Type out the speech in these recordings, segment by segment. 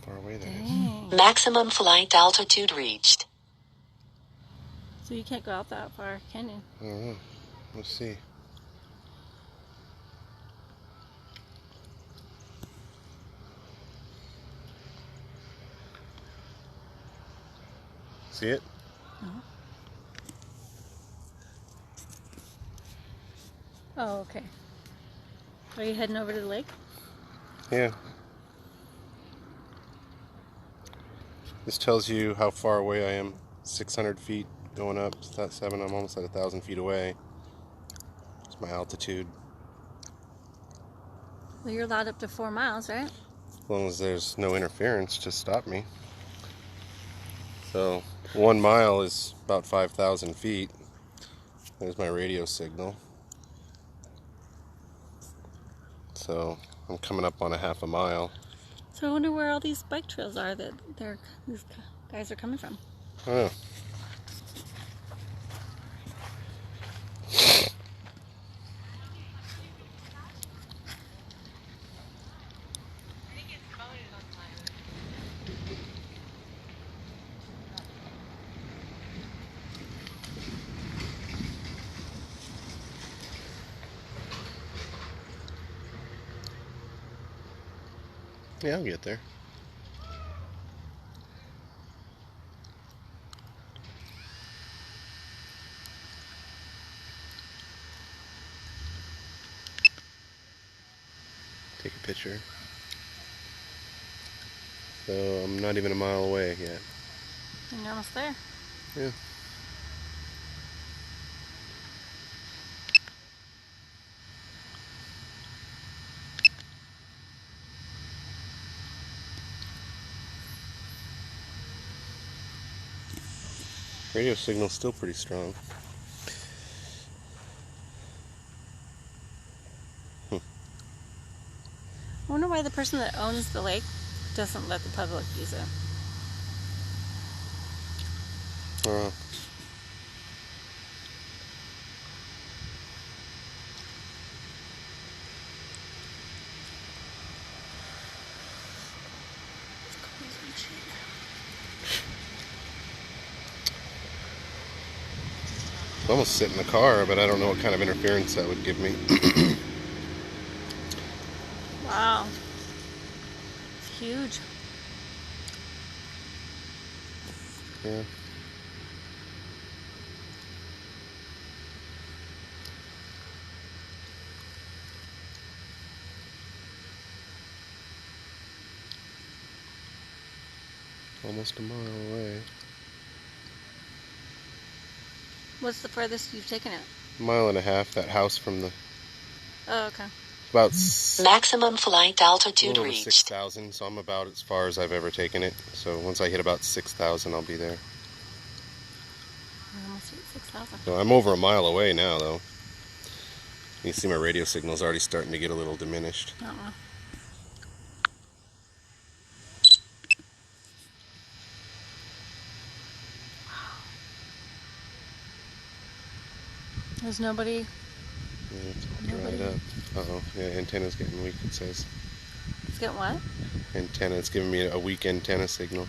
far away that Dang. is. Maximum flight altitude reached. So you can't go out that far, can you? I don't know. Let's see. See it? Uh-huh. Oh, okay. Are you heading over to the lake? Yeah. This tells you how far away I am. 600 feet going up. It's at 7. I'm almost at 1,000 feet away. It's my altitude. Well, you're allowed up to 4 miles, right? As long as there's no interference to stop me. So 1 mile is about 5,000 feet. There's my radio signal. So I'm coming up on a half a mile. So I wonder where all these bike trails are that these guys are coming from. I don't know. Yeah, I'll get there. Take a picture. So I'm not even a mile away yet. You're almost there. Yeah. Radio signal's still pretty strong. I wonder why the person that owns the lake doesn't let the public use it. I almost sit in the car, but I don't know what kind of interference that would give me. Wow. It's huge. Yeah. Almost a mile away. What's the furthest you've taken it? 1.5 miles, that house from the... Oh, okay. About Maximum flight altitude over reached. 6,000, so I'm about as far as I've ever taken it. So once I hit about 6,000, I'll be there. We're almost at 6,000. So I'm over a mile away now, though. You see my radio signal's already starting to get a little diminished. Uh-uh. There's nobody. Yeah, it's all dried up. Uh-oh. Yeah, antenna's getting weak, it says. It's getting what? Antenna. It's giving me a weak antenna signal.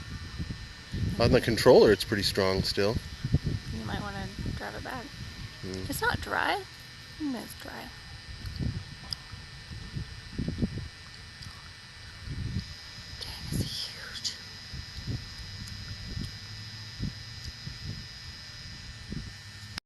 On the controller, it's pretty strong still. You might want to drive it back. It's not dry. I think it's dry.